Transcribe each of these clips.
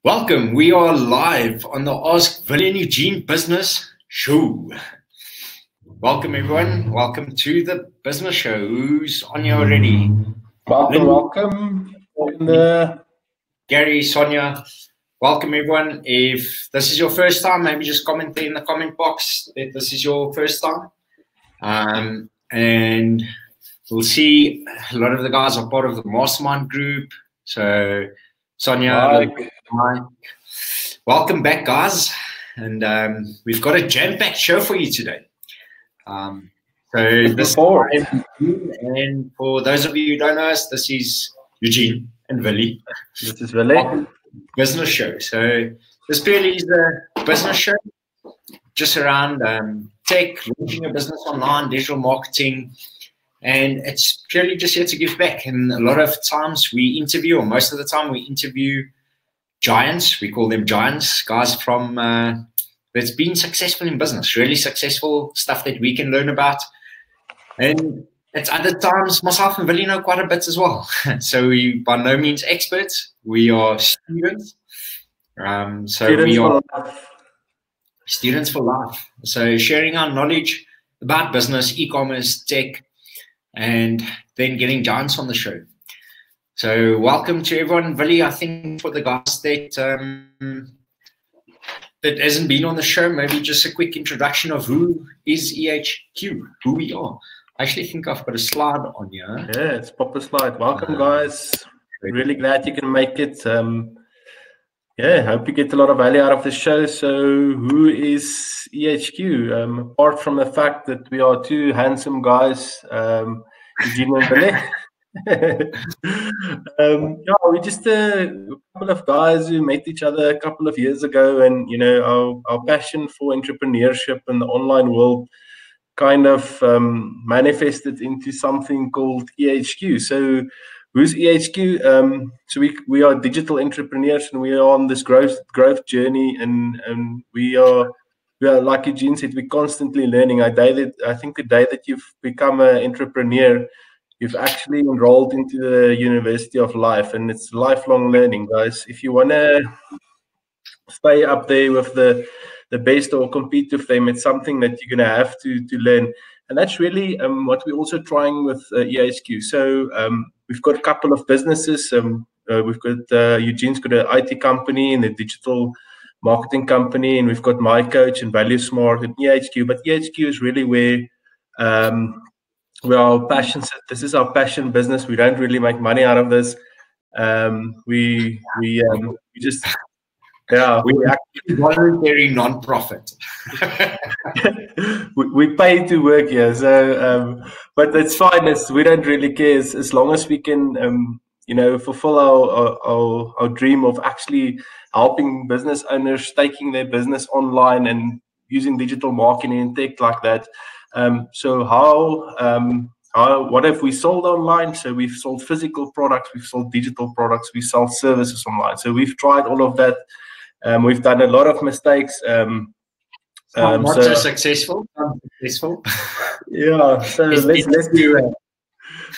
Welcome. We are live on the Ask Willie and Eugene Business Show. Welcome, everyone. Welcome to the business show. Who's on here already? Welcome. Gary, Sonia. Welcome, everyone. If this is your first time, maybe just comment there in the comment box that this is your first time. And we'll see a lot of the guys are part of the Mastermind group. So, Sonia, Mike. Welcome back, guys. And we've got a jam-packed show for you today. So this and for those of you who don't know us, this is Eugene and Willie. This is Willie. Business show. So this purely is a business show, just around tech, launching a business online, digital marketing, and it's purely just here to give back. And a lot of times we interview, or most of the time we interview giants. We call them giants, guys from that's been successful in business, really successful stuff that we can learn about. And at other times, myself and Willie know quite a bit as well. So we by no means experts. We are students. Students for life. So sharing our knowledge about business, e-commerce, tech, and then getting giants on the show. So welcome to everyone. Willie, I think for the guys that hasn't been on the show, maybe just a quick introduction of who is EHQ, who we are. I actually think I've got a slide on here. Yeah, it's pop a slide. Welcome, guys. Really glad you can make it. Yeah, hope you get a lot of value out of the show. So who is EHQ? Apart from the fact that we are two handsome guys, Eugene and Willie. Yeah, we're just a couple of guys who met each other a couple of years ago, and you know, our passion for entrepreneurship and the online world kind of manifested into something called EHQ. So who's EHQ? So we are digital entrepreneurs, and we are on this growth journey, and we are like Eugene said, we're constantly learning. I think the day that you've become an entrepreneur, you've actually enrolled into the University of Life, and it's lifelong learning, guys. If you want to stay up there with the best or compete with them, it's something that you're going to have to learn. And that's really what we're also trying with EHQ. So we've got a couple of businesses. We've got Eugene's got an IT company and a digital marketing company, and we've got My Coach and Value Smart and EHQ. But EHQ is really where our passion. This is our passion business. We don't really make money out of this. We just we're actually voluntary non-profit. we pay to work here, so but it's fine. We don't really care as long as we can fulfill our dream of actually helping business owners taking their business online and using digital marketing and tech like that. So what have we sold online? So we've sold physical products, we've sold digital products, we sell services online. So we've tried all of that. We've done a lot of mistakes. Not so successful. Yeah. So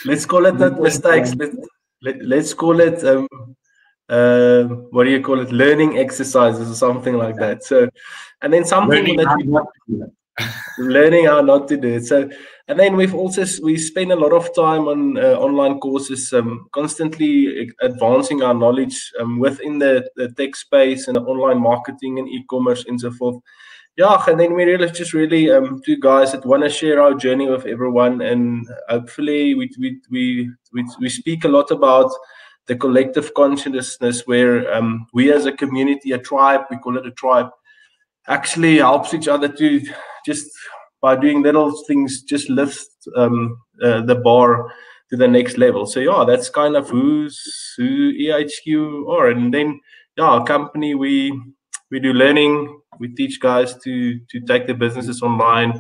let's call it that mistakes. Let's call it what do you call it? Learning exercises or something like that. So, and then something learning how not to do it. So, and then we spend a lot of time on online courses, constantly advancing our knowledge within the tech space and the online marketing and e-commerce and so forth. Yeah, and then we really two guys that want to share our journey with everyone, and hopefully we speak a lot about the collective consciousness where we as a community, a tribe, we call it a tribe, actually helps each other to just by doing little things, just lift the bar to the next level. So yeah, that's kind of who EHQ are. And then our company, we do learning. We teach guys to take their businesses online.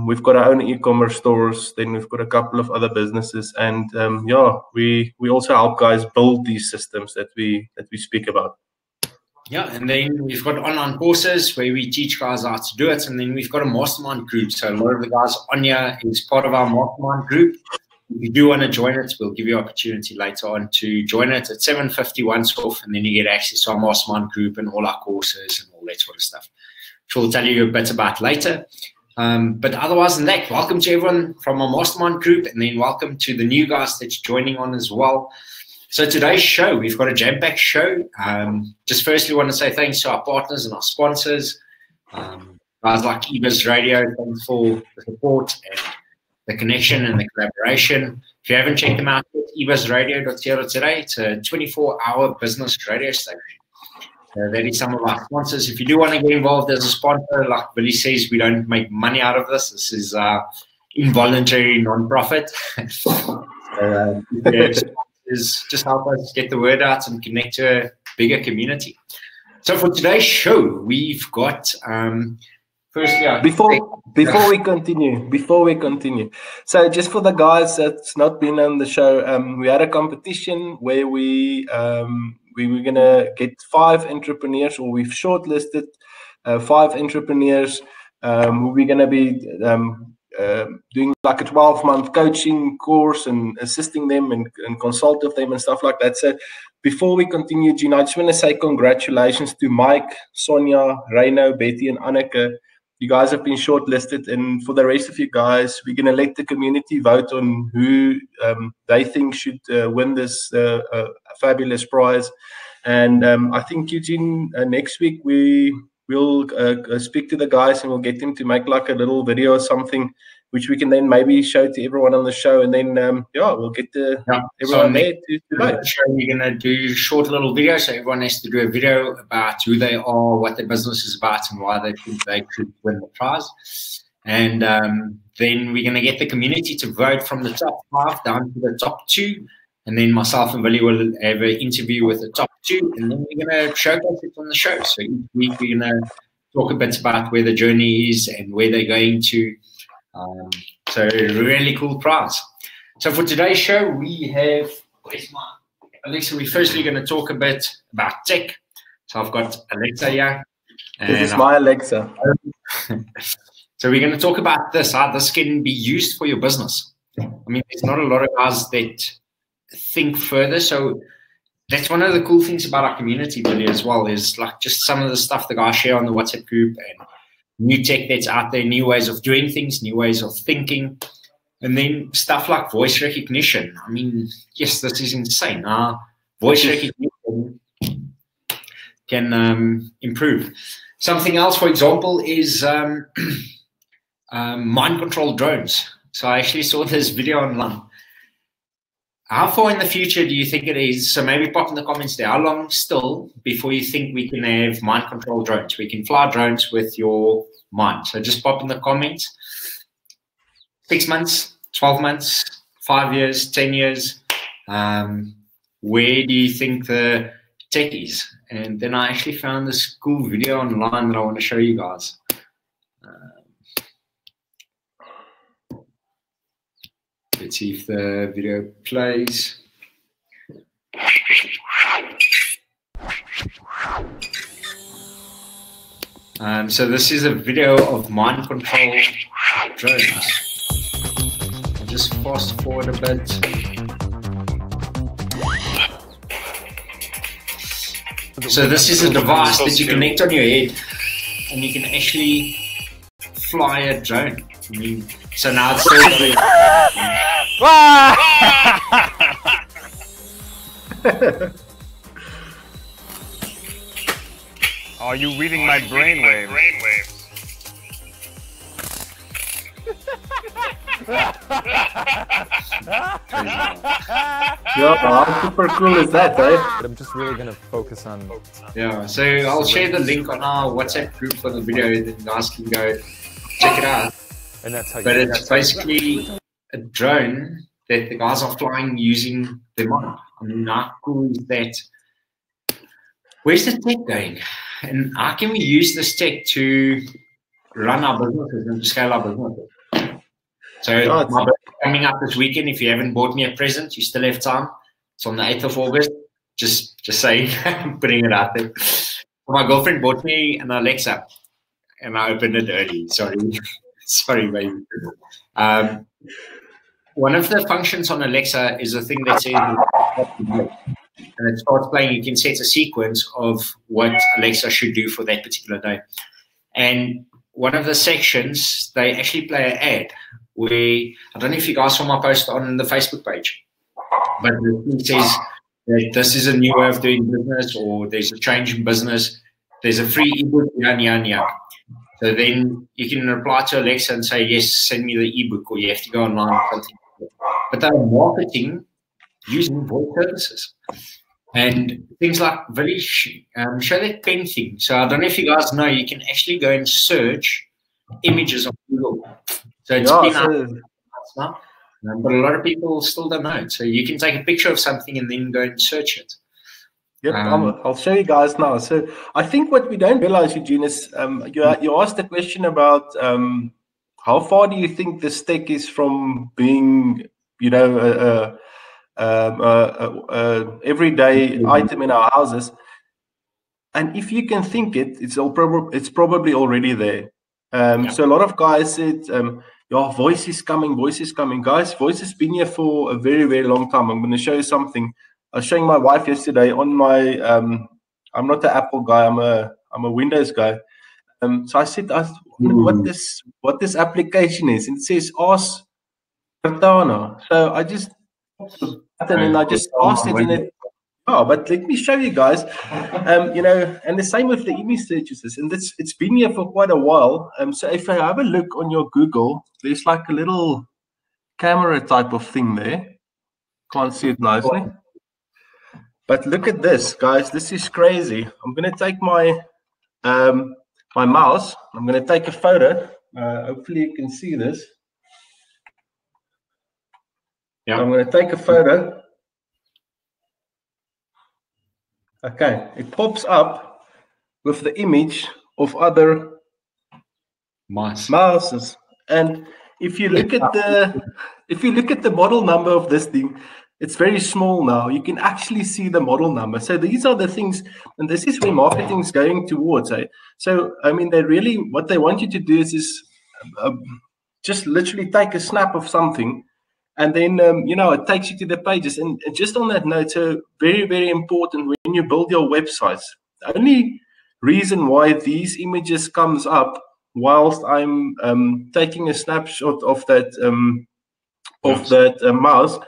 We've got our own e-commerce stores. Then we've got a couple of other businesses, and we also help guys build these systems that we speak about. Yeah, and then we've got online courses where we teach guys how to do it, and then we've got a mastermind group. So a lot of the guys on here is part of our mastermind group. if you do want to join it, we'll give you opportunity later on to join it at $7.50 once off, and then you get access to our mastermind group and all our courses and all that sort of stuff, which we'll tell you a bit about later. But otherwise than that, welcome to everyone from our mastermind group, and then welcome to the new guys that's joining on as well. So today's show, we've got a jam-packed show. Just firstly want to say thanks to our partners and our sponsors. Guys like eBiz Radio, thanks for the support and the connection and the collaboration. If you haven't checked them out, ebizradio.co.za. It's a 24-hour business radio station. That is some of our sponsors. If you do want to get involved as a sponsor, like Billy says, we don't make money out of this. This is involuntary non-profit. Just help us get the word out and connect to a bigger community. So for today's show, we've got firstly, before we continue, so just for the guys that's not been on the show, we had a competition where we were gonna get 5 entrepreneurs, or we've shortlisted 5 entrepreneurs who we're gonna be doing like a 12-month coaching course and assisting them and consult with them and stuff like that. So before we continue, Gina, I just want to say congratulations to Mike, Sonia, Reino, Betty, and Anneke. You guys have been shortlisted, and for the rest of you guys, we're going to let the community vote on who they think should win this fabulous prize. And I think, Eugene, next week we'll speak to the guys and we'll get them to make like a little video or something, which we can then maybe show to everyone on the show, and then we'll get everyone there to vote. We're going to do a short little video, so everyone has to do a video about who they are, what their business is about, and why they think they could win the prize. And then we're going to get the community to vote from the top 5 down to the top 2, and then myself and Willie will have an interview with the top 2, and then we're going to showcase it on the show. So each week we're going to talk a bit about where the journey is and where they're going to. So really cool prize. So for today's show, we have, where's my Alexa? We're firstly going to talk a bit about tech. So I've got Alexa here. This is my Alexa. So we're going to talk about this, how this can be used for your business. I mean, there's not a lot of us that think further. So that's one of the cool things about our community, Billy, as well, is like just some of the stuff the guys share on the WhatsApp group and new tech that's out there, new ways of doing things, new ways of thinking, and then stuff like voice recognition. I mean, yes, this is insane. Voice recognition can improve. Something else, for example, is mind control drones. So I actually saw this video online. How far in the future do you think it is? So maybe pop in the comments there. How long still before you think we can have mind control drones? We can fly drones with your mind. So just pop in the comments. 6 months, 12 months, 5 years, 10 years. Where do you think the tech is? And then I actually found this cool video online that I want to show you guys. Let's see if the video plays. So this is a video of mind control drones. I'll just fast forward a bit. So this is a device that you connect on your head, and you can actually fly a drone. I mean, so now it's still Are you reading my brainwaves? Yeah, how super cool is that, eh? But I'm just really gonna focus on. Yeah, so I'll share the link on our WhatsApp group for the video, then you guys can go check it out. And that's how. But it's basically a drone that the guys are flying using their mind. I mean, how cool is that? Where's the tech going? And how can we use this tech to run our businesses and to scale our businesses? So my birthday coming up this weekend. If you haven't bought me a present, you still have time. It's on the 8th of August. Just saying, I'm putting it out there. My girlfriend bought me an Alexa, and I opened it early. Sorry, sorry, baby. one of the functions on Alexa is a thing that says what to do. And it starts playing. You can set a sequence of what Alexa should do for that particular day. And one of the sections, they actually play an ad where, I don't know if you guys saw my post on the Facebook page, but it says that this is a new way of doing business, or there's a change in business. There's a free ebook, yeah. So then you can reply to Alexa and say, yes, send me the ebook, or you have to go online or something. But they're marketing using voice services. And things like Willie show that pen thing. So I don't know if you guys know, you can actually go and search images on Google. So it's been out now, but a lot of people still don't know. So you can take a picture of something and then go and search it. Yep, I'll show you guys now. So I think what we don't realize, Eugene, is you asked the question about how far do you think this tech is from being, everyday item in our houses, and if you can think it, it's probably already there. So a lot of guys said, your voice is coming, guys. Voice has been here for a very, very long time. I'm going to show you something. I was showing my wife yesterday on my I'm not an Apple guy, I'm a Windows guy. So I said, I wondered what this application is, and it says Ask Cortana. So I just and I just asked it in it. Oh, but let me show you guys. And the same with the image searches, and it's been here for quite a while. So if I have a look on your Google, there's like a little camera type of thing there. Can't see it nicely. But look at this, guys. This is crazy. I'm going to take my my mouse. I'm going to take a photo. Hopefully you can see this. Yeah. I'm going to take a photo. Okay, it pops up with the image of other mouses. And if you look at the model number of this thing, it's very small now. You can actually see the model number. So these are the things, and this is where marketing is going towards. So, I mean, what they want you to do is just literally take a snap of something, and then, it takes you to the pages. And just on that note, so very, very important when you build your websites. The only reason why these images comes up whilst I'm taking a snapshot of that mouse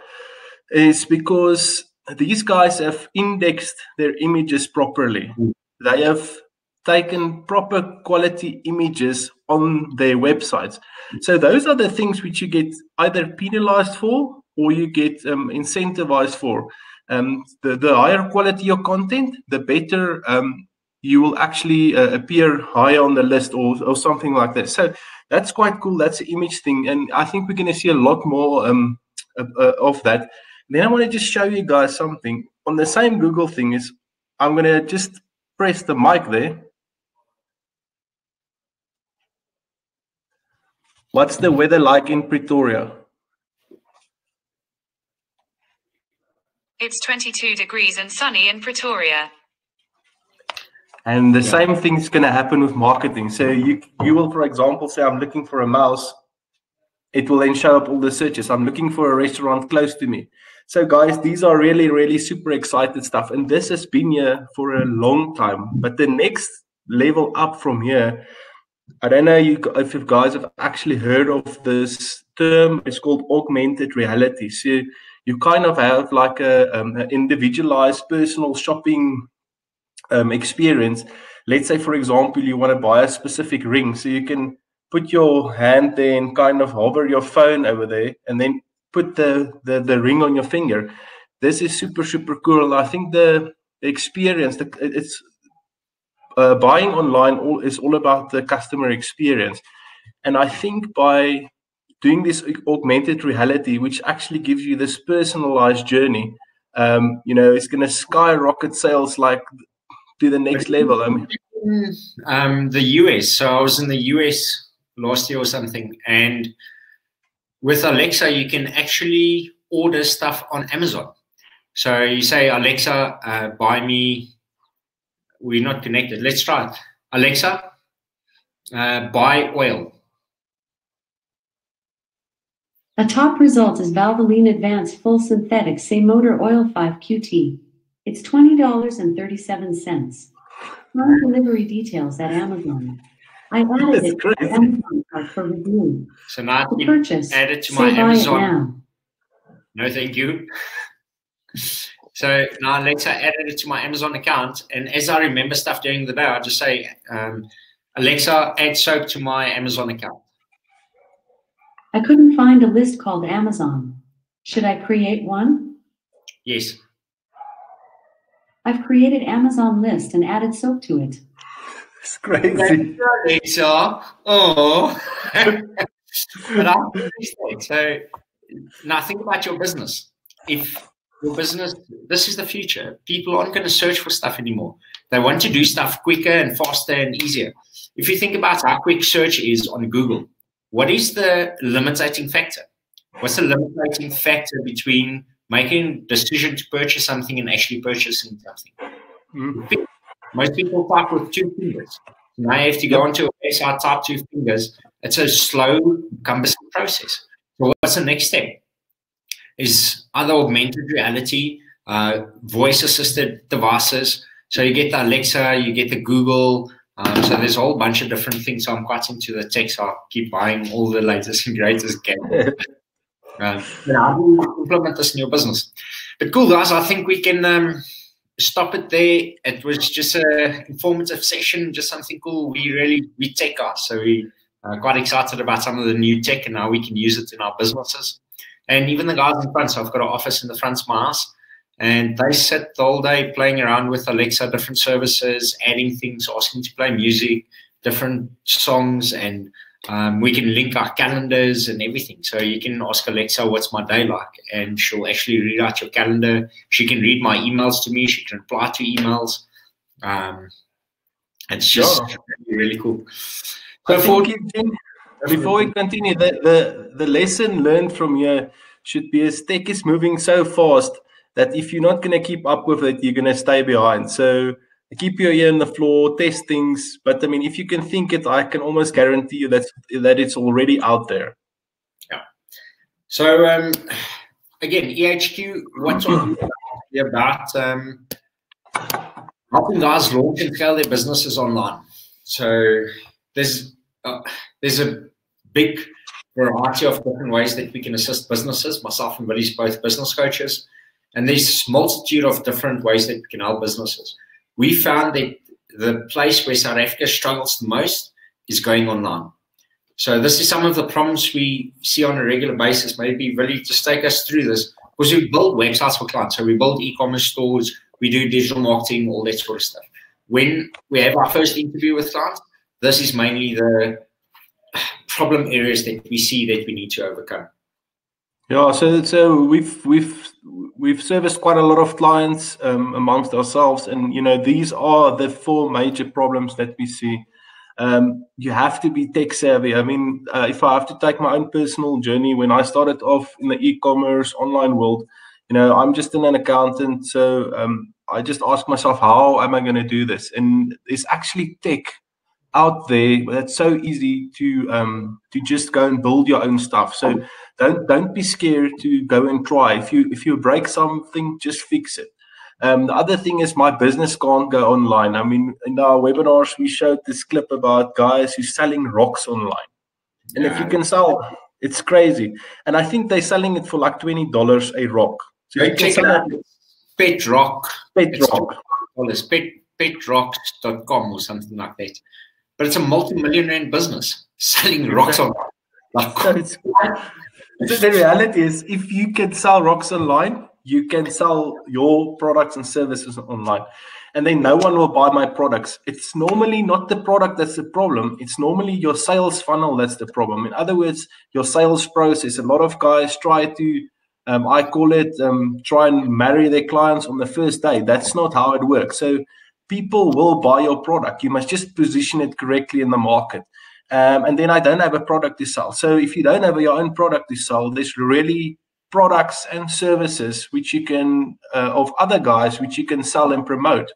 is because these guys have indexed their images properly. They have taken proper quality images on their websites. So those are the things which you get either penalized for or you get incentivized for. The higher quality your content, the better you will actually appear higher on the list or something like that. So that's quite cool. That's the image thing. And I think we're going to see a lot more of that. Then I want to just show you guys something. On the same Google thing is, I'm going to just press the mic there. What's the weather like in Pretoria? It's 22 degrees and sunny in Pretoria. And the same thing is going to happen with marketing. So you will, for example, say, I'm looking for a mouse. It will then show up all the searches. I'm looking for a restaurant close to me. So guys, these are really, really super excited stuff. And this has been here for a long time. But the next level up from here, I don't know if you guys have actually heard of this term. It's called augmented reality. So you kind of have like an individualized personal shopping experience. Let's say, for example, you want to buy a specific ring. So you can put your hand there and kind of hover your phone over there and then put the ring on your finger. This is super, super cool. I think the experience, it's buying online is all about the customer experience. And I think by doing this augmented reality, which actually gives you this personalized journey, it's going to skyrocket sales like to the next level. I mean, the US. So I was in the US last year or something, and with Alexa, you can actually order stuff on Amazon. So you say, Alexa, buy me. We're not connected. Let's try it. Alexa, buy oil. A top result is Valvoline Advanced Full Synthetic Say Motor Oil 5 QT. It's $20.37. Home delivery details at Amazon. I added it to my Amazon cart for review. So now To purchase, add it to my say buy it Amazon. now. No, thank you. So now Alexa added it to my Amazon account, and as I remember stuff during the day, I just say, Alexa, add soap to my Amazon account. I couldn't find a list called Amazon. Should I create one? Yes. I've created Amazon list and added soap to it. It's crazy. Alexa. Oh. But I'm so now think about your business. If your business, this is the future. People aren't going to search for stuff anymore. They want to do stuff quicker and faster and easier. If you think about how quick search is on Google, what is the limiting factor? What's the limiting factor between making a decision to purchase something and actually purchasing something? Mm-hmm. Most people type with 2 fingers. Now you have to go onto a website, type 2 fingers. It's a slow, cumbersome process. So what's the next step? Is either augmented reality, voice-assisted devices. So you get the Alexa, you get the Google. So there's a whole bunch of different things. So I'm quite into the tech, so I'll keep buying all the latest and greatest gadgets. How do you implement this in your business? But cool, guys, I think we can stop it there. It was just an informative session, just something cool. We tech guys, so we are quite excited about some of the new tech and how we can use it in our businesses. And even the guys in front, so I've got an office in the front of my house, and they sit the whole day playing around with Alexa, different services, adding things, asking to play music, different songs, and we can link our calendars and everything. So you can ask Alexa, what's my day like? And she'll actually read out your calendar. She can read my emails to me. She can reply to emails. It's just really cool. So before we continue, the lesson learned from here should be as tech is moving so fast that if you're not going to keep up with it, you're going to stay behind. So keep your ear on the floor, test things. But I mean, if you can think it, I can almost guarantee you that it's already out there. Yeah. So again, EHQ, what's all about helping guys launch and scale their businesses online. So there's a big variety of different ways that we can assist businesses. Myself and Willie's both business coaches, and there's a multitude of different ways that we can help businesses. We found that the place where South Africa struggles the most is going online. So this is some of the problems we see on a regular basis. Maybe Willie, just take us through this, because we build websites for clients. So we build e-commerce stores, we do digital marketing, all that sort of stuff. When we have our first interview with clients, this is mainly the problem areas that we see that we need to overcome. Yeah, so we've serviced quite a lot of clients amongst ourselves, and these are the 4 major problems that we see. You have to be tech savvy. I mean, if I have to take my own personal journey, when I started off in the e-commerce online world, I'm just an accountant, so I just ask myself, how am I going to do this? And there's actually tech out there that's so easy to just go and build your own stuff. So don't be scared to go and try. If you break something, just fix it. The other thing is, my business can't go online. I mean, in our webinars, we showed this clip about guys who's selling rocks online. And if you can sell, it's crazy. And I think they're selling it for like $20 a rock. So you can sell it. Petrock. Petrock. Petrocks.com or something like that. But it's a multi-million rand business selling rocks online. The reality is, if you can sell rocks online, you can sell your products and services online, and then no one will buy my products. It's normally not the product that's the problem. It's normally your sales funnel that's the problem. In other words, your sales process. A lot of guys try to, I call it, try and marry their clients on the first day. That's not how it works. So people will buy your product. You must just position it correctly in the market. And then I don't have a product to sell. So if you don't have your own product to sell, there's really products and services which you can of other guys which you can sell and promote.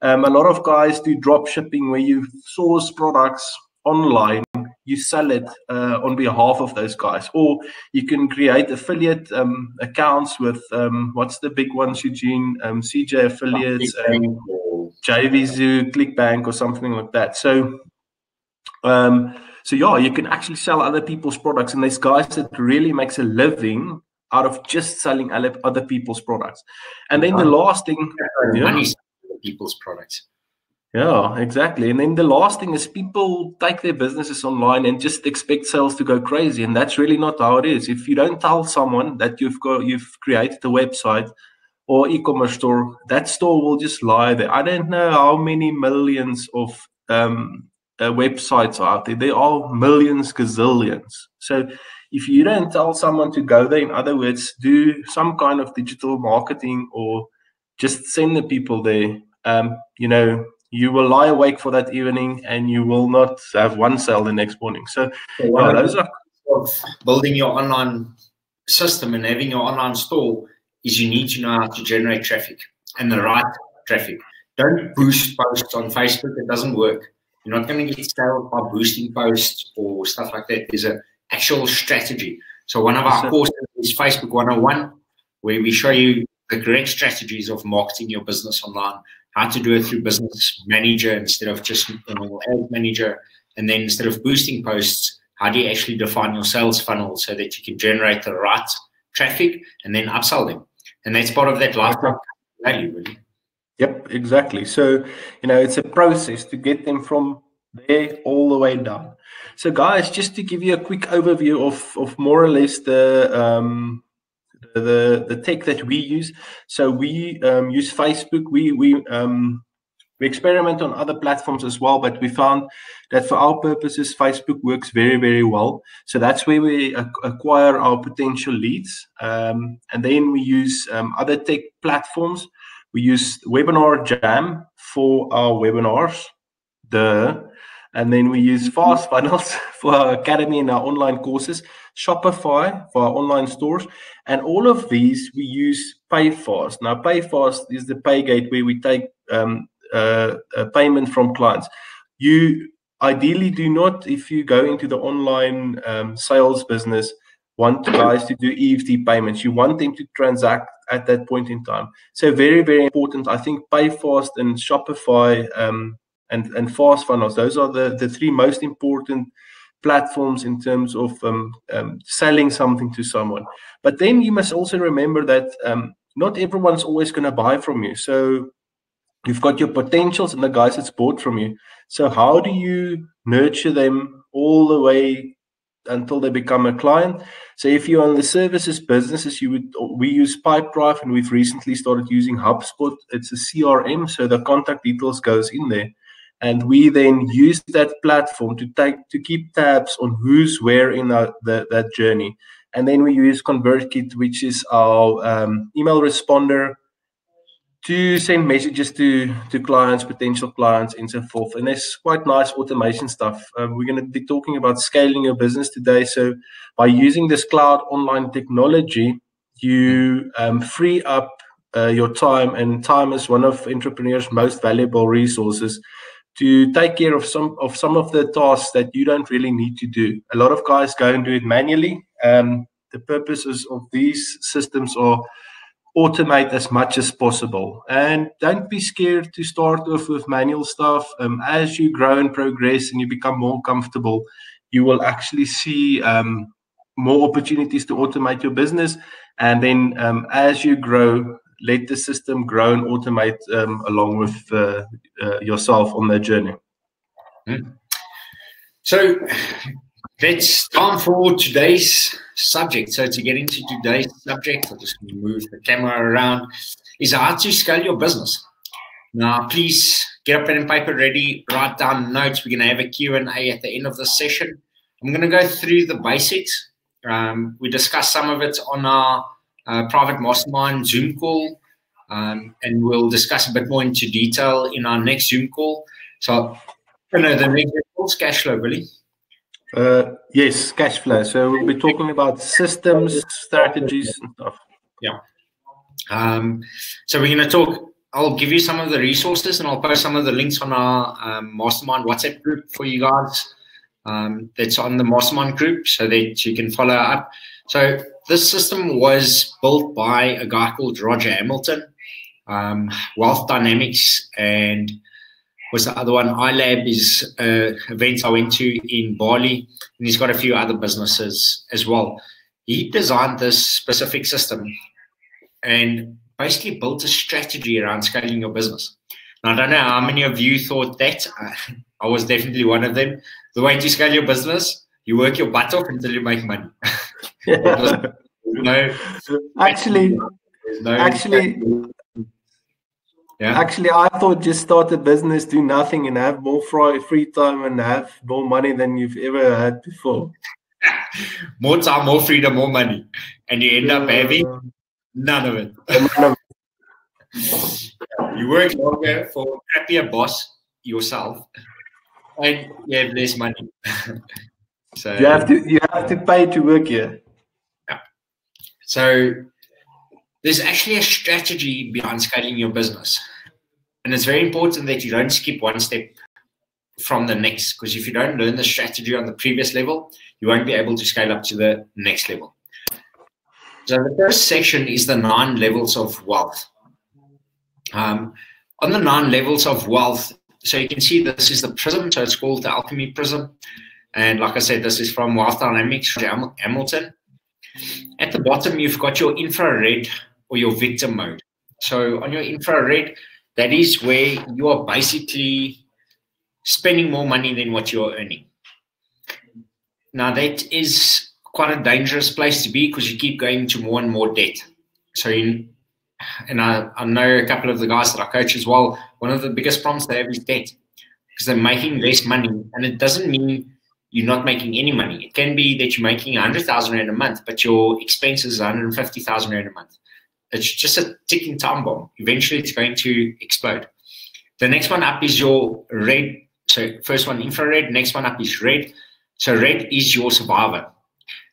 A lot of guys do drop shipping, where you source products online, you sell it on behalf of those guys. Or you can create affiliate accounts with, what's the big ones, Eugene? CJ Affiliates, JVZoo, ClickBank, or something like that. So yeah, you can actually sell other people's products, and there's guys that really makes a living out of just selling other people's products. And then the last thing, money selling people's products. Yeah, exactly. And then the last thing is people take their businesses online and just expect sales to go crazy, and that's really not how it is. If you don't tell someone that you've created a website or e-commerce store, that store will just lie there. I don't know how many millions of websites are out there. There are millions, gazillions. So if you don't tell someone to go there, in other words, do some kind of digital marketing or just send the people there, you will lie awake for that evening and you will not have one sale the next morning. So those are building your online system and having your online store is you need to know how to generate traffic and the right traffic. Don't boost posts on Facebook. It doesn't work. You're not going to get sales by boosting posts or stuff like that. There's an actual strategy. So one of our courses is Facebook 101, where we show you the correct strategies of marketing your business online, how to do it through Business Manager instead of just a normal ad manager. And then instead of boosting posts, how do you actually define your sales funnel so that you can generate the right traffic and then upsell them? And that's part of that lifetime value, really. Yep, exactly. So, it's a process to get them from there all the way down. So, guys, just to give you a quick overview of more or less the tech that we use. So we use Facebook. We experiment on other platforms as well, but we found that for our purposes, Facebook works very, very well. So that's where we acquire our potential leads. And then we use other tech platforms. We use Webinar Jam for our webinars. And then we use Fast Funnels for our academy and our online courses, Shopify for our online stores, and all of these we use PayFast. Now, PayFast is the pay gate where we take a payment from clients. You ideally do not, if you go into the online sales business, want guys to do EFT payments. You want them to transact at that point in time. So very, very important. I think PayFast and Shopify and Fast Funnels, those are the three most important platforms in terms of selling something to someone. But then you must also remember that not everyone's always going to buy from you. So you've got your potentials and the guys that's bought from you. So how do you nurture them all the way until they become a client? So if you're on the services businesses, we use Pipedrive, and we've recently started using HubSpot. It's a CRM, so the contact details goes in there. And we then use that platform to keep tabs on who's where in that journey. And then we use ConvertKit, which is our email responder, to send messages to clients, potential clients, and so forth. And there's quite nice automation stuff. We're going to be talking about scaling your business today. So by using this cloud online technology, you free up your time, and time is one of entrepreneurs' most valuable resources, to take care of some of the tasks that you don't really need to do. A lot of guys go and do it manually. The purposes of these systems are automate as much as possible. And don't be scared to start off with manual stuff. As you grow and progress and you become more comfortable, you will actually see more opportunities to automate your business. And then as you grow, let the system grow and automate along with yourself on that journey. So that's time for today's subject. So to get into today's subject, I'll just move the camera around, is how to scale your business. Now, please get a pen and paper ready, write down notes. We're going to have a Q&A at the end of the session. I'm going to go through the basics. We discussed some of it on our private mastermind Zoom call, and we'll discuss a bit more into detail in our next Zoom call. So, the next call's cash flow, Willie. Yes, cash flow. So we'll be talking about systems, strategies, and stuff. Yeah. So we're going to talk. I'll give you some of the resources, and I'll post some of the links on our mastermind WhatsApp group for you guys. that's on the Mastermind group so that you can follow up. So this system was built by a guy called Roger Hamilton, Wealth Dynamics, and was the other one. iLab is an event I went to in Bali, and he's got a few other businesses as well. He designed this specific system and basically built a strategy around scaling your business. Now, I don't know how many of you thought that. I was definitely one of them. The way to scale your business, you work your butt off until you make money. Actually, I thought just start a business, do nothing, and have more free time and have more money than you've ever had before. More time, more freedom, more money. And you end up having none of it. You work longer for a crappier boss yourself, and you have less money. So you have to pay to work here. Yeah. So there's actually a strategy behind scaling your business, and it's very important that you don't skip one step from the next, because if you don't learn the strategy on the previous level, you won't be able to scale up to the next level. So the first section is the 9 levels of wealth. On the 9 levels of wealth, so you can see this is the prism, so it's called the alchemy prism. And like I said, this is from Wealth Dynamics, Hamilton. At the bottom, you've got your infrared or your victim mode. So on your infrared, that is where you are basically spending more money than what you're earning. Now, that is quite a dangerous place to be because you keep going to more and more debt. So I know a couple of the guys that I coach as well, one of the biggest problems they have is debt, because they're making less money. And it doesn't mean you're not making any money. It can be that you're making 100,000 Rand a month, but your expenses are 150,000 Rand a month. It's just a ticking time bomb. Eventually, it's going to explode. The next one up is your red. So first one, infrared. Next one up is red. So red is your survivor.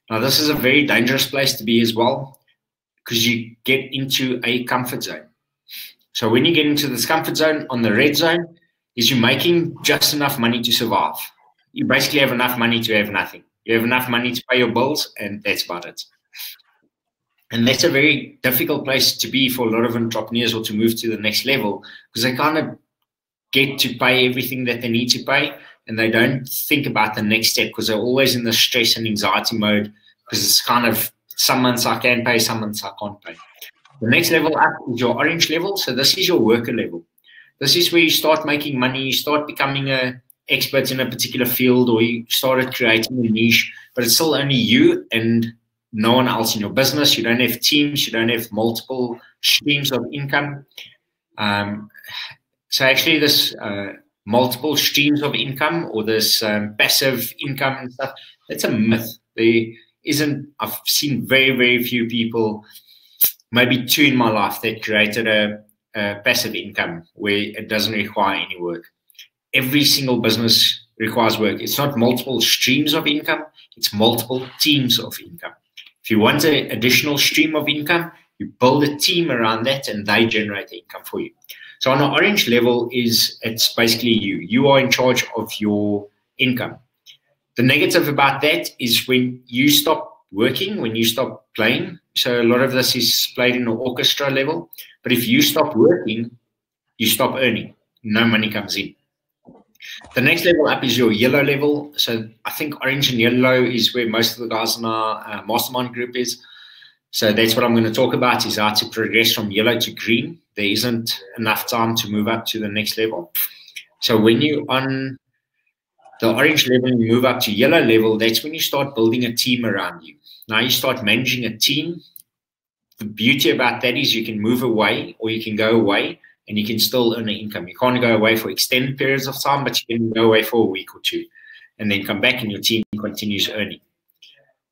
Now, this is a very dangerous place to be as well, because you get into a comfort zone. So when you get into this comfort zone on the red zone, is you're making just enough money to survive. You basically have enough money to have nothing. You have enough money to pay your bills, and that's about it. And that's a very difficult place to be for a lot of entrepreneurs, or to move to the next level, because they kind of get to pay everything that they need to pay, and they don't think about the next step, because they're always in the stress and anxiety mode, because it's kind of some months I can pay, some months I can't pay. The next level up is your orange level. So this is your worker level. This is where you start making money, you start becoming an expert in a particular field, or you started creating a niche, but it's still only you and no one else in your business. You don't have teams, you don't have multiple streams of income. So actually this multiple streams of income, or this passive income and stuff, that's a myth. I've seen very, very few people, maybe 2 in my life, that created a passive income where it doesn't require any work. Every single business requires work. It's not multiple streams of income, it's multiple teams of income. If you want an additional stream of income, you build a team around that and they generate the income for you. So on the orange level, it's basically you. You are in charge of your income. The negative about that is when you stop working, when you stop playing. So a lot of this is played in the orchestra level. But if you stop working, you stop earning. No money comes in. The next level up is your yellow level. So I think orange and yellow is where most of the guys in our mastermind group is. So that's what I'm going to talk about, is how to progress from yellow to green. There isn't enough time to move up to the next level. So when you're on the orange level and you move up to yellow level, that's when you start building a team around you. Now you start managing a team. The beauty about that is you can move away, or you can go away, and you can still earn an income. You can't go away for extended periods of time, but you can go away for a week or 2 and then come back and your team continues earning.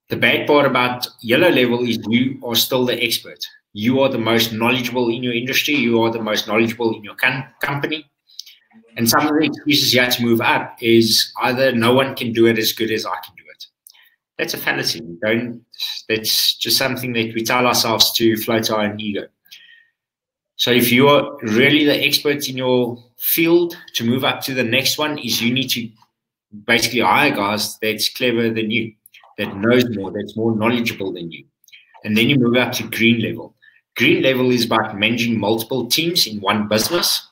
The bad part about yellow level is you are still the expert. You are the most knowledgeable in your industry. You are the most knowledgeable in your company. And some of the excuses you have to move up is either no one can do it as good as I can do it. That's a fallacy. That's just something that we tell ourselves to float our own ego. So if you are really the expert in your field, to move up to the next one is you need to basically hire guys that's clever than you, that knows more, that's more knowledgeable than you. And then you move up to green level. Green level is about managing multiple teams in one business.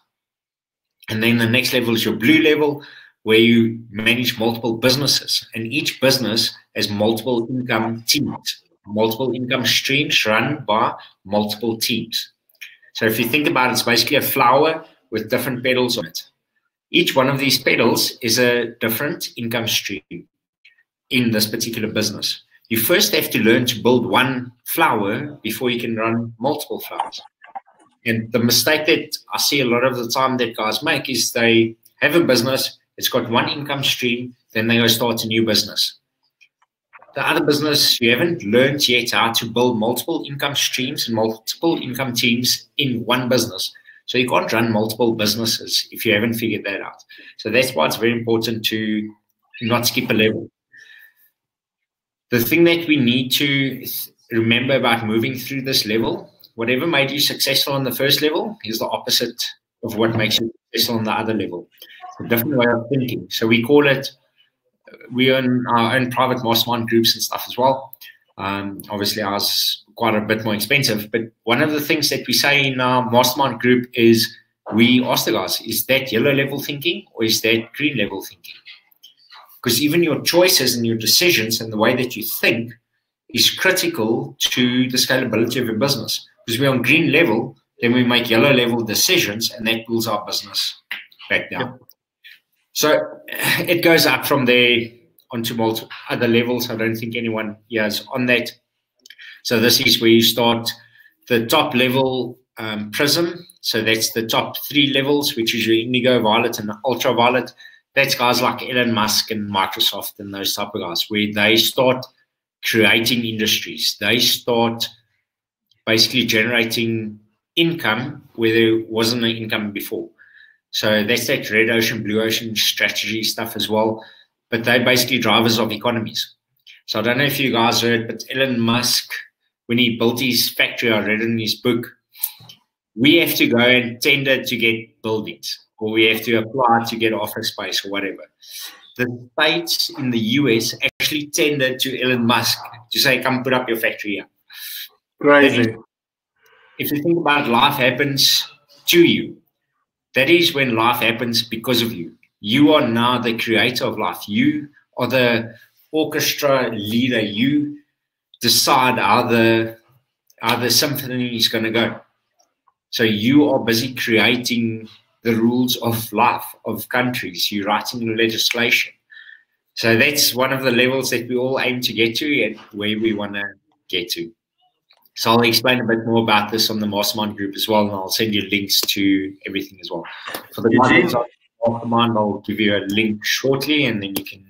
And then the next level is your blue level, where you manage multiple businesses. And each business has multiple income teams, multiple income streams run by multiple teams. So if you think about it, it's basically a flower with different petals on it. Each one of these petals is a different income stream in this particular business. You first have to learn to build one flower before you can run multiple flowers. And the mistake that I see a lot of the time that guys make is they have a business, it's got one income stream, then they go start a new business. The other business, you haven't learned yet how to build multiple income streams and multiple income teams in one business. So you can't run multiple businesses if you haven't figured that out. So that's why it's very important to not skip a level. The thing that we need to remember about moving through this level, whatever made you successful on the first level is the opposite of what makes you successful on the other level. It's a different way of thinking. So we call it, we own our own private mastermind groups and stuff as well. Obviously ours quite a bit more expensive, but one of the things that we say in our mastermind group is we ask the guys, is that yellow level thinking or is that green level thinking? Because even your choices and your decisions and the way that you think is critical to the scalability of your business. Because we're on green level, then we make yellow level decisions, and that pulls our business back down. Yep. So it goes up from there onto multiple other levels. I don't think anyone here is on that. So this is where you start the top level prism. So that's the top 3 levels, which is your indigo, violet, and ultraviolet. That's guys like Elon Musk and Microsoft and those type of guys, where they start creating industries. They start basically generating income where there wasn't an income before. So that's that red ocean, blue ocean strategy stuff as well. But they're basically drivers of economies. So I don't know if you guys heard, but Elon Musk, when he built his factory, I read in his book, we have to go and tender to get buildings, or we have to apply to get office space or whatever. The states in the US actually tendered to Elon Musk to say, come put up your factory here. Crazy. If you think about it, life happens to you. That is when life happens because of you. You are now the creator of life. You are the orchestra leader. You decide how the symphony is going to go. So you are busy creating the rules of life, of countries. You're writing legislation. So that's one of the levels that we all aim to get to and where we want to get to. So I'll explain a bit more about this on the Mastermind group as well, and I'll send you links to everything as well. For the guys on Mastermind, I'll give you a link shortly, and then you can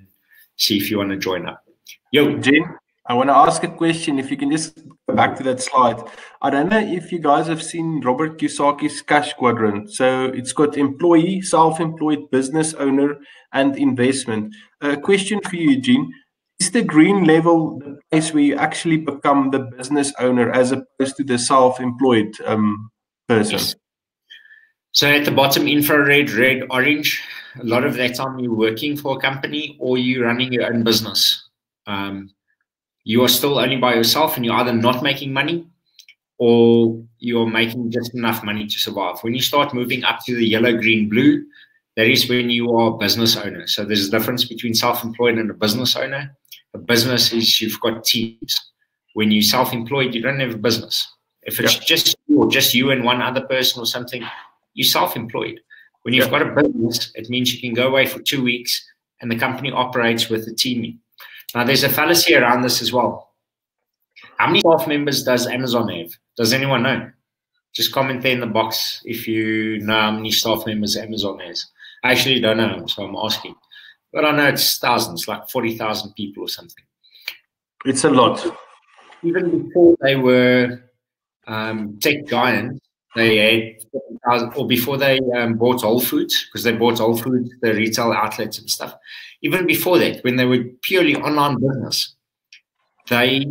see if you want to join up. Yo, Eugene, I want to ask a question. If you can just go back to that slide. I don't know if you guys have seen Robert Kiyosaki's cash quadrant. So it's got employee, self-employed, business owner, and investment. A question for you, Eugene. Is the green level the place where you actually become the business owner as opposed to the self-employed person? Yes. So at the bottom, infrared, red, orange, a lot of that time you're working for a company or you're running your own business. You are still only by yourself and you're either not making money or you're making just enough money to survive. When you start moving up to the yellow, green, blue, that is when you are a business owner. So there's a difference between self-employed and a business owner. A business is you've got teams. When you're self-employed, you don't have a business. If it's just you or just you and one other person or something, you're self-employed. When you've got a business, it means you can go away for 2 weeks and the company operates with a team. Now, there's a fallacy around this as well. How many staff members does Amazon have? Does anyone know? Just comment there in the box if you know how many staff members Amazon has. I actually don't know, so I'm asking. But I know it's thousands, like 40,000 people or something. It's a lot. Even before they were tech giants, they had 40,000, or before they bought Whole Foods, because they bought Whole Foods, the retail outlets and stuff. Even before that, when they were purely online business, they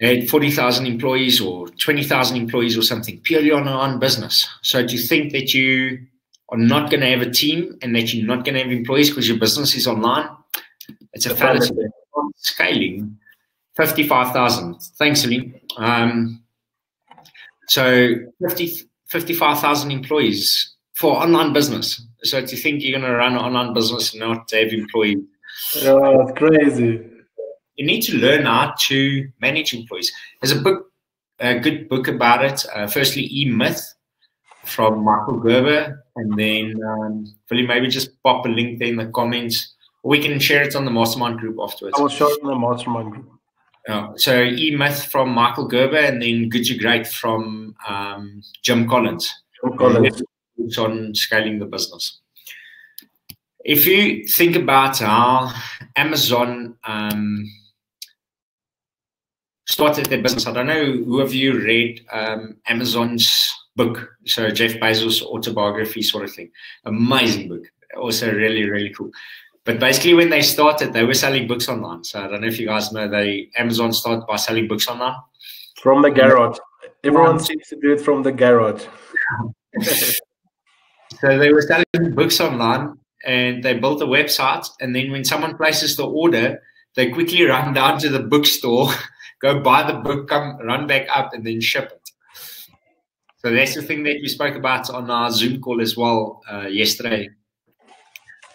had 40,000 employees or 20,000 employees or something, purely online business. So to think that you are not going to have a team and that you're not going to have employees because your business is online, it's a fallacy. Scaling 55,000. Thanks, Lee. So 55,000 employees for online business. So to think you're going to run an online business and not have employees. Oh, that's crazy. You need to learn how to manage employees. There's a good book about it. Firstly, E-Myth from Michael Gerber, and then Willie, maybe just pop a link there in the comments, or we can share it on the Mastermind group afterwards. I will show it in the Mastermind group. So E-Myth from Michael Gerber, and then Good to Great from Jim Collins. It's on scaling the business. If you think about how Amazon started their business, I don't know who of you read Amazon's book, so Jeff Bezos' autobiography sort of thing. Amazing book, also really, really cool. But basically when they started, they were selling books online. So I don't know if you guys know, Amazon started by selling books online. From the garage. Everyone seems to do it from the garage. So they were selling books online and they built a website. And then when someone places the order, they quickly run down to the bookstore, go buy the book, come run back up and then ship it. So that's the thing that we spoke about on our Zoom call as well yesterday,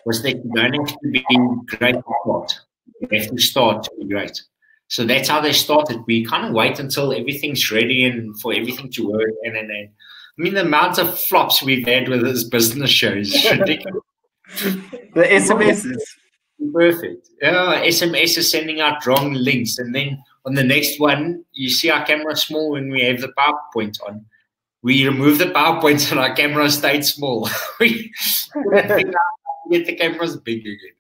was that you don't have to be great to start. You have to start to be great. So that's how they started. We kind of wait until everything's ready and for everything to work. And I mean, the amount of flops we've had with this business show is ridiculous. The SMSs. Perfect. Yeah, SMS is sending out wrong links. And then on the next one, you see our camera small when we have the PowerPoint on. We remove the PowerPoint and our camera stayed small. We get the cameras big again.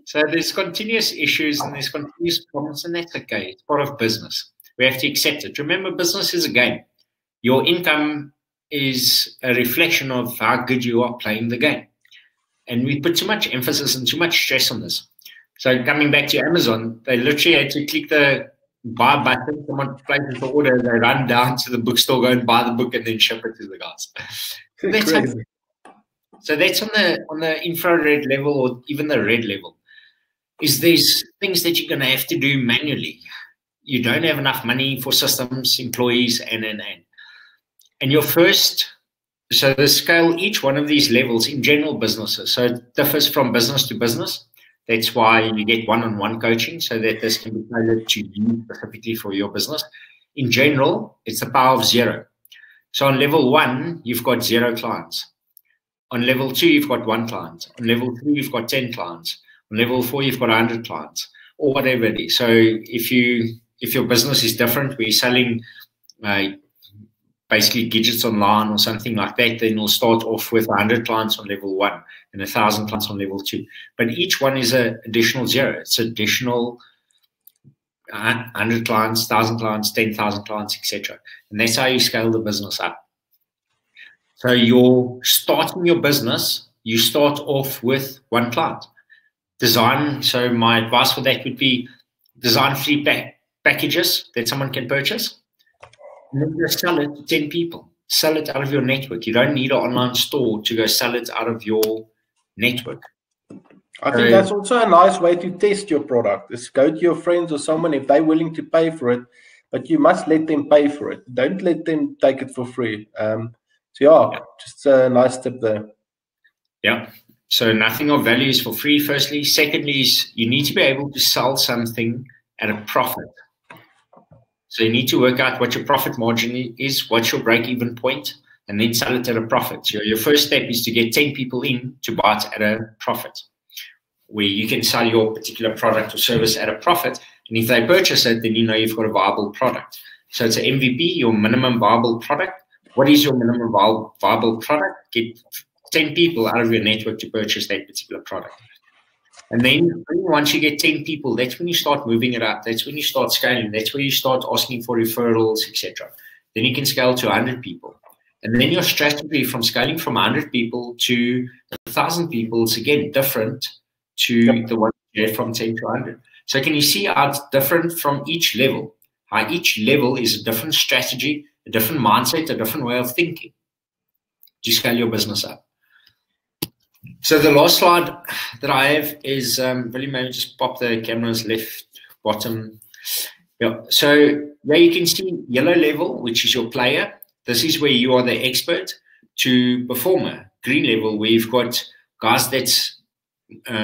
So there's continuous issues and there's continuous problems, and that's okay. It's part of business. We have to accept it. Remember, business is a game. Your income is a reflection of how good you are playing the game. And we put too much emphasis and too much stress on this. So coming back to Amazon, they literally had to click the buy button. Someone places the order, they run down to the bookstore, go and buy the book, and then ship it to the guys. So that's crazy. So that's on the infrared level or even the red level. Is there's things that you're going to have to do manually. You don't have enough money for systems, employees, and your first. So the scale, each one of these levels in general businesses, so it differs from business to business. That's why you get one-on-one coaching, so that this can be tailored to you specifically for your business. In general, it's the power of 0. So on level 1, you've got 0 clients. On level 2, you've got 1 client. On level 3, you've got 10 clients. On level 4, you've got 100 clients, or whatever it is. So if your business is different, where you're selling basically gadgets online or something like that, then you'll start off with 100 clients on level 1 and 1,000 clients on level 2. But each one is an additional 0. It's additional 100 clients, 1,000 clients, 10,000 clients, etc. And that's how you scale the business up. So you're starting your business, you start off with 1 client. Design, so my advice for that would be design free packages that someone can purchase. And then just sell it to 10 people. Sell it out of your network. You don't need an online store to go sell it out of your network. I think that's also a nice way to test your product. Is go to your friends or someone if they're willing to pay for it, but you must let them pay for it. Don't let them take it for free. Just a nice tip there. Yeah. So nothing of value is for free, firstly. Secondly, is you need to be able to sell something at a profit. So you need to work out what your profit margin is, what's your break-even point, and then sell it at a profit. So your first step is to get 10 people in to buy it at a profit, where you can sell your particular product or service at a profit. And if they purchase it, then you know you've got a viable product. So it's an MVP, your minimum viable product. What is your minimum viable product? Get 10 people out of your network to purchase that particular product. And then once you get 10 people, that's when you start moving it up. That's when you start scaling. That's where you start asking for referrals, etc. Then you can scale to 100 people. And then your strategy from scaling from 100 people to 1,000 people is again different to the one you get from 10 to 100. So can you see how it's different from each level? How each level is a different strategy, a different mindset, a different way of thinking to scale your business up. So the last slide that I have is really maybe just pop the camera's left bottom. Yeah. So there you can see yellow level, which is your player. This is where you are the expert, to performer. Green level, where you've got guys that's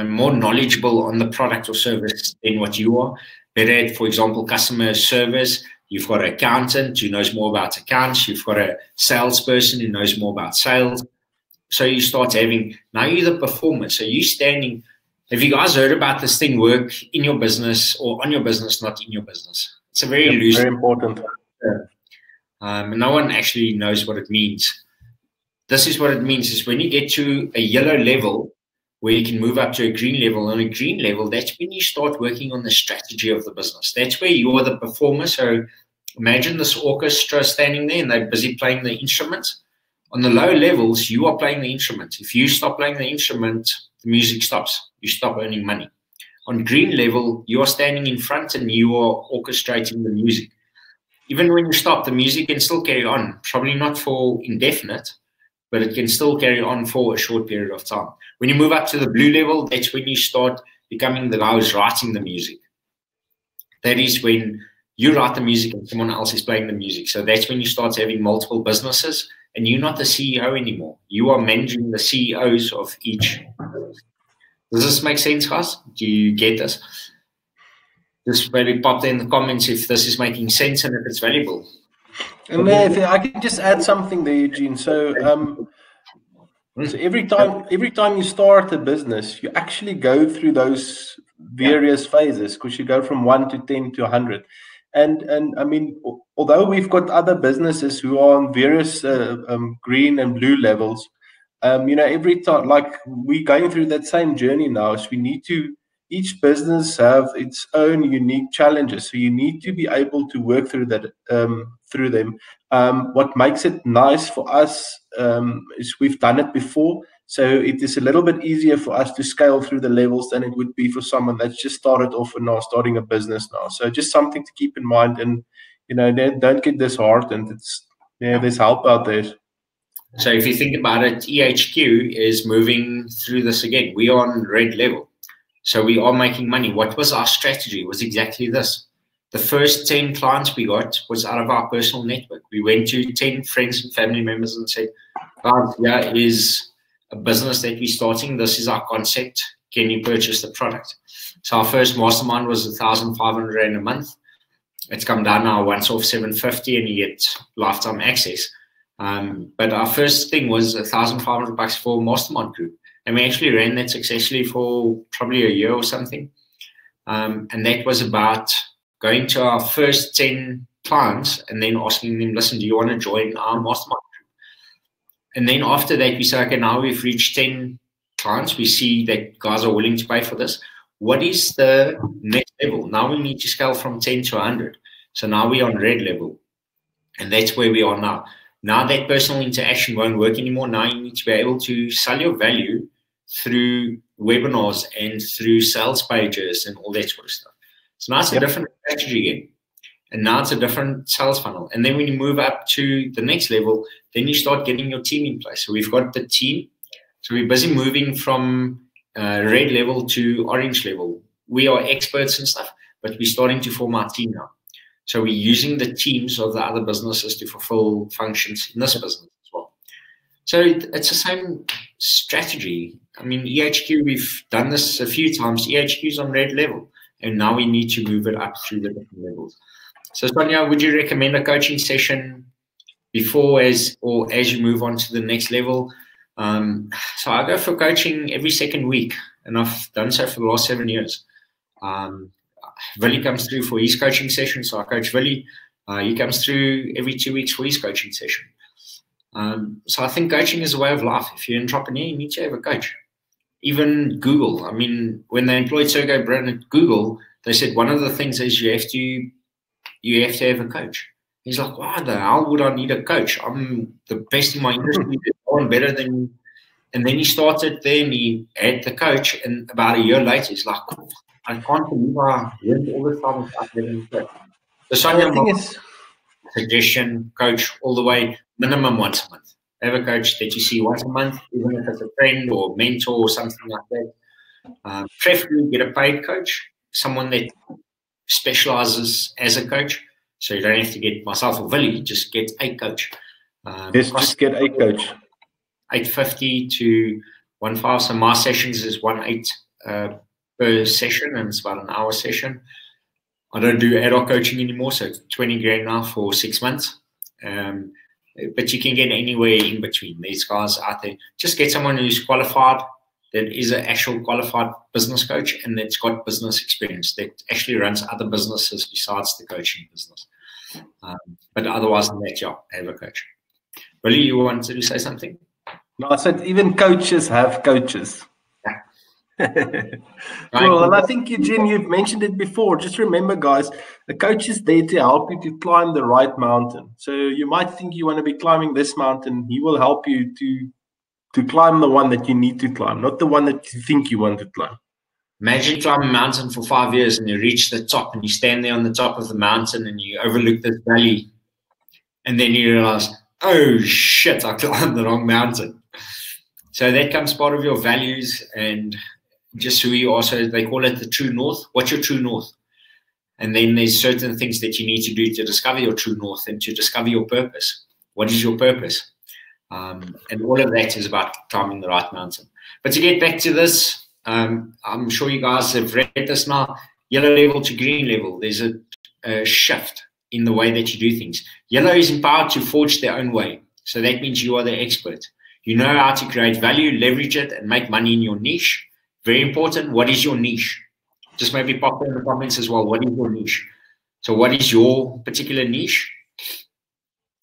more knowledgeable on the product or service than what you are. Better at, for example, customer service. You've got an accountant who knows more about accounts. You've got a salesperson who knows more about sales. So you start having, now you're the performer. So you're standing, have you guys heard about this thing, work in your business or on your business, not in your business? It's a very loose. Very important. No one actually knows what it means. This is what it means, is when you get to a yellow level, where you can move up to a green level. On a green level, that's when you start working on the strategy of the business. That's where you are the performer. So imagine this orchestra standing there and they're busy playing the instruments. On the low levels, you are playing the instrument. If you stop playing the instrument, the music stops. You stop earning money. On green level, you are standing in front and you are orchestrating the music. Even when you stop, the music can still carry on, probably not for indefinite, but it can still carry on for a short period of time. When you move up to the blue level, that's when you start becoming the guy who's writing the music. That is when you write the music and someone else is playing the music. So that's when you start having multiple businesses and you're not the CEO anymore. You are managing the CEOs of each. Does this make sense, guys? Do you get this? Just maybe pop there in the comments if this is making sense and if it's valuable. And if I can just add something there, Eugene. So, so every time you start a business, you actually go through those various phases, because you go from 1 to 10 to 100. And I mean, although we've got other businesses who are on various green and blue levels, you know, every time, like, we're going through that same journey now. So we need to, each business have its own unique challenges. So you need to be able to work through that, through them. What makes it nice for us is we've done it before. So it is a little bit easier for us to scale through the levels than it would be for someone that's just started off and now starting a business now. So just something to keep in mind, and, you know, don't get disheartened. It's, yeah, there's help out there. So if you think about it, EHQ is moving through this again. We are on red level. So we are making money. What was our strategy? It was exactly this. The first 10 clients we got was out of our personal network. We went to 10 friends and family members and said, guys, here is a business that we're starting. This is our concept. Can you purchase the product? So our first mastermind was 1,500 Rand a month. It's come down now once off 750 and you get lifetime access. But our first thing was 1,500 bucks for a mastermind group. And we actually ran that successfully for probably a year or something. And that was about going to our first 10 clients and then asking them, listen, do you want to join our mastermind group? And then after that, we say, okay, now we've reached 10 clients. We see that guys are willing to pay for this. What is the next level? Now we need to scale from 10 to 100. So now we're on red level. And that's where we are now. Now that personal interaction won't work anymore. Now you need to be able to sell your value through webinars and through sales pages and all that sort of stuff. So now it's a different strategy again. And now it's a different sales funnel. And then when you move up to the next level, then you start getting your team in place. So we've got the team. So we're busy moving from red level to orange level. We are experts and stuff, but we're starting to form our team now. So we're using the teams of the other businesses to fulfill functions in this business as well. So it's the same strategy. I mean, EHQ, we've done this a few times. EHQ is on red level, and now we need to move it up through the different levels. So Sonia, would you recommend a coaching session before as you move on to the next level? So I go for coaching every second week, and I've done so for the last 7 years. Willie comes through for his coaching session, so I coach Willie. He comes through every 2 weeks for his coaching session. So I think coaching is a way of life. If you're an entrepreneur, you need to have a coach. Even Google. I mean, when they employed Sergey Brin at Google, they said one of the things is you have to have a coach. He's like, why the hell would I need a coach? I'm the best in my industry. There's no one better than me. And then he started there and he had the coach. And about a year later, he's like, I can't believe I learned all this time without having a coach. So Sonia, suggestion, coach all the way, minimum once a month. have a coach that you see once a month, even if it's a friend or mentor or something like that. Preferably get a paid coach, someone that specializes as a coach. So you don't have to get myself or Willie, just get a coach. Just get a coach. $850 to $1,500. So my sessions is $1,800 per session, and it's about an hour session. I don't do ad hoc coaching anymore, so it's 20 grand now for 6 months. But you can get anywhere in between. These guys out there, just get someone who's qualified, that is an actual qualified business coach, and that's got business experience, that actually runs other businesses besides the coaching business. But otherwise than that, yeah, have a coach. Willie, you wanted to say something? No, I said even coaches have coaches. Well, and I think, Eugene, you've mentioned it before. Just remember, guys, the coach is there to help you to climb the right mountain. So you might think you want to be climbing this mountain. He will help you to climb the one that you need to climb, not the one that you think you want to climb. Imagine climbing a mountain for 5 years and you reach the top and you stand there on the top of the mountain and you overlook this valley. And then you realize, oh, shit, I climbed the wrong mountain. So that comes part of your values and just who you are. So they call it the true north. What's your true north? And then there's certain things that you need to do to discover your true north and to discover your purpose. What is your purpose? And all of that is about climbing the right mountain. But to get back to this, I'm sure you guys have read this now, yellow level to green level. There's a shift in the way that you do things. Yellow is empowered to forge their own way. So that means you are the expert. You know how to create value, leverage it, and make money in your niche. Very important. What is your niche? Just maybe pop in the comments as well. What is your niche? So what is your particular niche?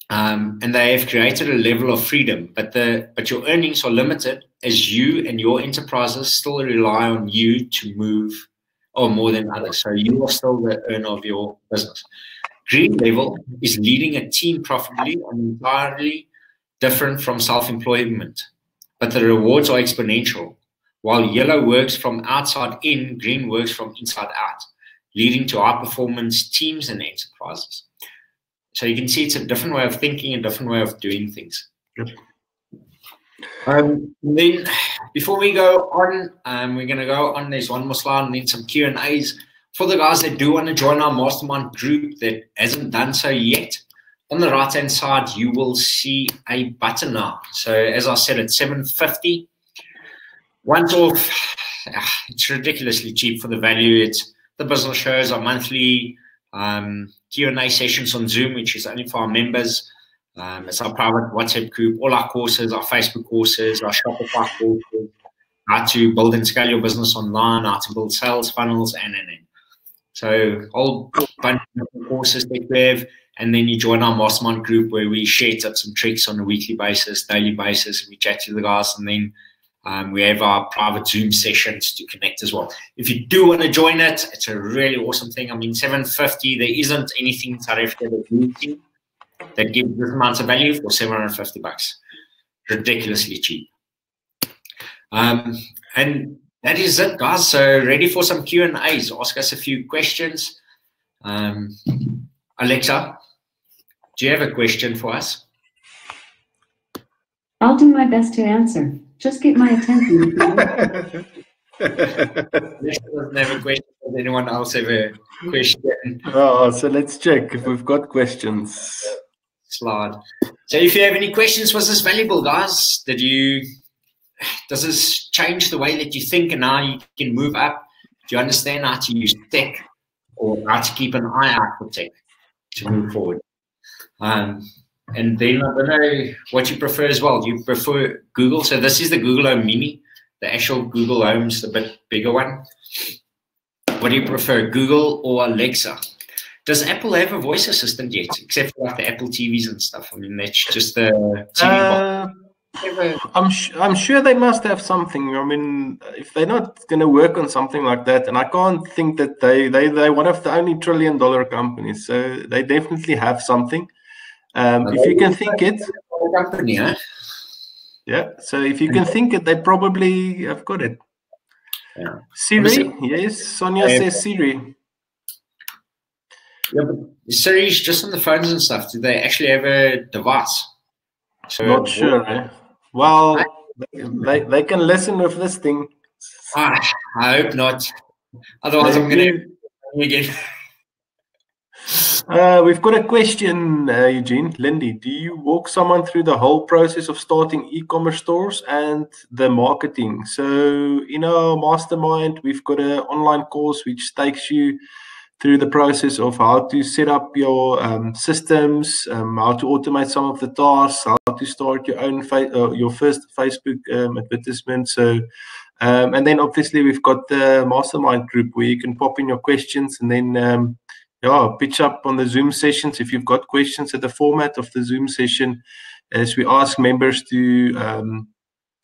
And they have created a level of freedom, but your earnings are limited as you and your enterprises still rely on you to move or more than others. So you are still the earner of your business. Green level is leading a team profitably and entirely different from self-employment, but the rewards are exponential. While yellow works from outside in, green works from inside out, leading to high-performance teams and enterprises. So you can see it's a different way of thinking, a different way of doing things. Yep. Then before we go on, we're going to go on. There's one more slide and then some Q&As. For the guys that do want to join our mastermind group that hasn't done so yet, on the right-hand side, you will see a button now. So as I said, it's $750. Once off, it's ridiculously cheap for the value. It's the business shows, our monthly Q&A sessions on Zoom, which is only for our members. It's our private WhatsApp group, all our courses, our Facebook courses, our Shopify courses, how to build and scale your business online, how to build sales funnels, and. So whole bunch of courses that we have, and then you join our mastermind group where we share tips and tricks on a weekly basis, daily basis. We chat to the guys, and then we have our private Zoom sessions to connect as well. If you do want to join it, it's a really awesome thing. I mean, $750, there isn't anything in South Africa that gives this amount of value for $750. Ridiculously cheap. And that is it, guys. So ready for some Q&As. Ask us a few questions. Alexa, do you have a question for us? I'll do my best to answer. Just get my attention. Alexa doesn't have a question. Does anyone else have a question? Oh, so let's check if we've got questions. Slide. So if you have any questions, was this valuable, guys? Does this change the way that you think and how you can move up? Do you understand how to use tech or how to keep an eye out for tech to move forward? And then I don't know what you prefer as well. Do you prefer Google? So this is the Google Home Mini. The actual Google Home's the bit bigger one. What do you prefer, Google or Alexa? Does Apple have a voice assistant yet, except for like the Apple TVs and stuff? I mean, that's just the TV box. I'm sure they must have something. I mean, if they're not going to work on something like that, and I can't think that they're one of the only $1 trillion companies, so they definitely have something. If you can think it, company, huh? Yeah. So if you can think it, they probably have got it. Yeah. Siri, yes. Sonia says Siri. Yeah, but Siri's just on the phones and stuff. Do they actually have a device? So Not sure, eh? Well, they can listen with this thing. I hope not. Otherwise, I'm going to again. We've got a question, Eugene. Lindy, do you walk someone through the whole process of starting e-commerce stores and the marketing? So in our mastermind, we've got an online course which takes you through the process of how to set up your systems, how to automate some of the tasks, how to start your own your first Facebook advertisement. So, and then obviously we've got the mastermind group where you can pop in your questions and then pitch up on the Zoom sessions if you've got questions. At the format of the Zoom session, as we ask members to,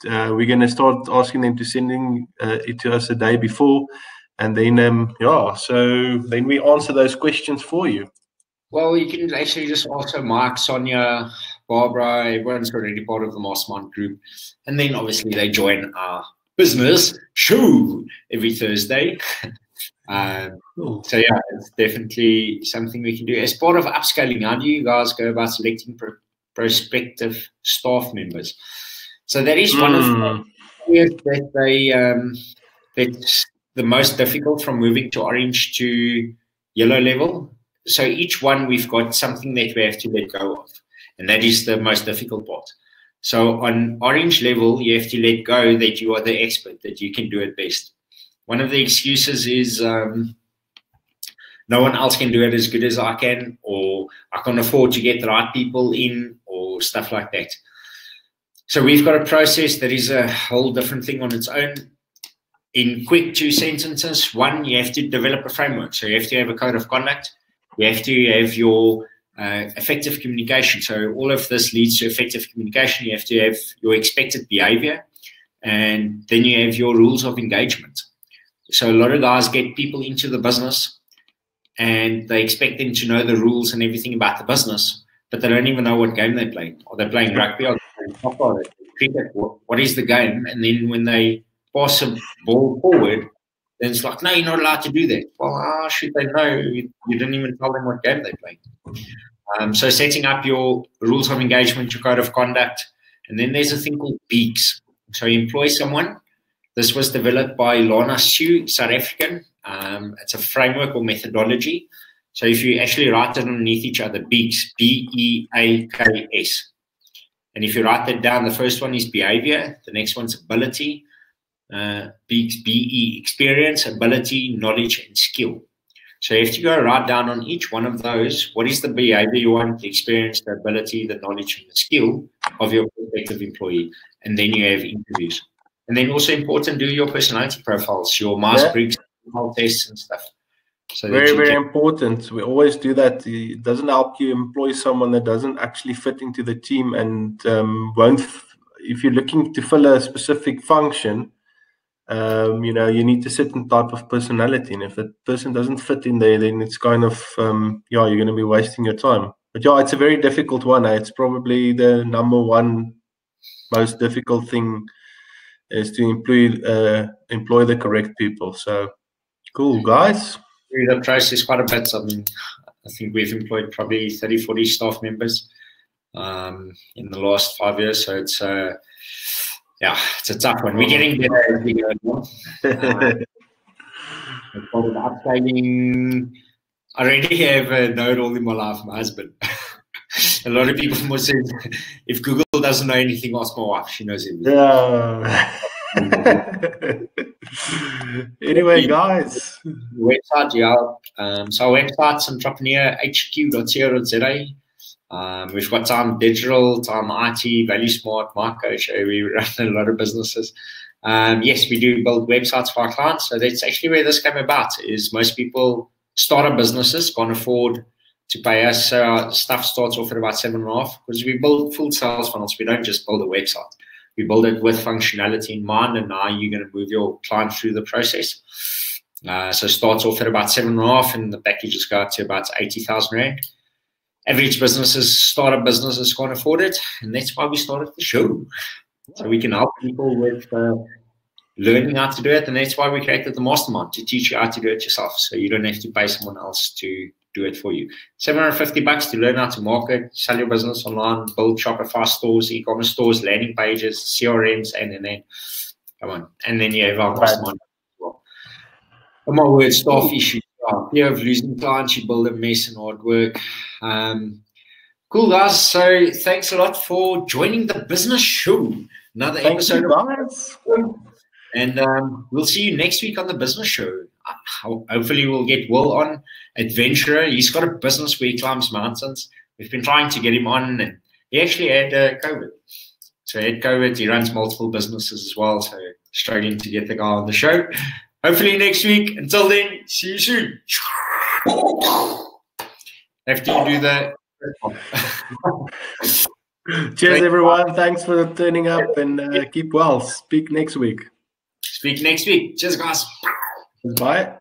we're going to start asking them to sending it to us a day before. And then, so then we answer those questions for you. Well, you can actually just also Mark, Sonia, Barbara, everyone's already part of the Mastermind group. And then obviously they join our business show every Thursday. So yeah, it's definitely something we can do. As part of upscaling, how do you guys go about selecting prospective staff members? So that is one of the areas that that's the most difficult from moving to orange to yellow level. So each one we've got something that we have to let go of, and that is the most difficult part. So on orange level, you have to let go that you are the expert, that you can do it best. One of the excuses is no one else can do it as good as I can, or I can't afford to get the right people in, or stuff like that. So we've got a process that is a whole different thing on its own. In quick 2 sentences, one, you have to develop a framework. So you have to have a code of conduct. You have to have your effective communication. So all of this leads to effective communication. You have to have your expected behavior, and then you have your rules of engagement. So a lot of guys get people into the business and they expect them to know the rules and everything about the business, but they don't even know what game they're playing. Are they playing rugby? Are they playing soccer? Are they playing cricket? What is the game? And then when they pass a ball forward, then it's like, no, you're not allowed to do that. Well, how should they know? You didn't even tell them what game they're playing. So setting up your rules of engagement, your code of conduct, and then there's a thing called peaks. So you employ someone. This was developed by Lana Sue, South African. It's a framework or methodology. So if you actually write it underneath each other, BEAKS, B-E-A-K-S. And if you write that down, the first one is behavior. The next one's ability. BEAKS, B-E, experience, ability, knowledge, and skill. So you have to go write down on each one of those, what is the behavior you want, the experience, the ability, the knowledge, and the skill of your prospective employee. And then you have interviews. And then also important, do your personality profiles, your Myers-Briggs tests and stuff. So very, very important. We always do that. It doesn't help you employ someone that doesn't actually fit into the team and won't. If you're looking to fill a specific function, you need a certain type of personality. And if that person doesn't fit in there, then it's kind of, you're going to be wasting your time. But yeah, it's a very difficult one. It's probably the number one most difficult thing is to employ the correct people. So cool, guys. The process quite a bit. I mean, I think we've employed probably 30, 40 staff members in the last 5 years. So it's it's a tough one. We're getting better as we go along. Upscaling. I already have a note all in my life, my husband. A lot of people must say, if Google doesn't know anything, ask my wife. She knows everything. Yeah. Anyway, guys. Website, so our website's entrepreneurhq.co.za. We've got Time Digital, Time IT, Value Smart, My Coach. We run a lot of businesses. Yes, we do build websites for our clients. So that's actually where this came about, is most people start up businesses, can't afford to pay us. So our stuff starts off at about 7.5, because we build full sales funnels. We don't just build a website. We build it with functionality in mind, and now you're going to move your client through the process. So it starts off at about 7.5, and the packages go up to about 80,000 Rand. Average businesses, startup businesses can't afford it, and that's why we started the show. So we can help people with learning how to do it, and that's why we created the Mastermind, to teach you how to do it yourself. So you don't have to pay someone else to do it for you. $750 to learn how to market, sell your business online, build Shopify stores, e-commerce stores, landing pages, CRMs, and then come on. And then you have our Mastermind as well. Oh my word, staff issues. Fear of losing clients, you build a mess and hard work. Cool, guys. So thanks a lot for joining the business show. Another episode of guys. And we'll see you next week on the business show. Hopefully we'll get Will on, adventurer. He's got a business where he climbs mountains. We've been trying to get him on, and he actually had COVID. So he had COVID. He runs multiple businesses as well. So struggling to get the guy on the show. Hopefully next week. Until then, see you soon. After you do that. Cheers, everyone. Thanks for turning up, and keep well. Speak next week. Speak next week. Cheers, guys. Bye.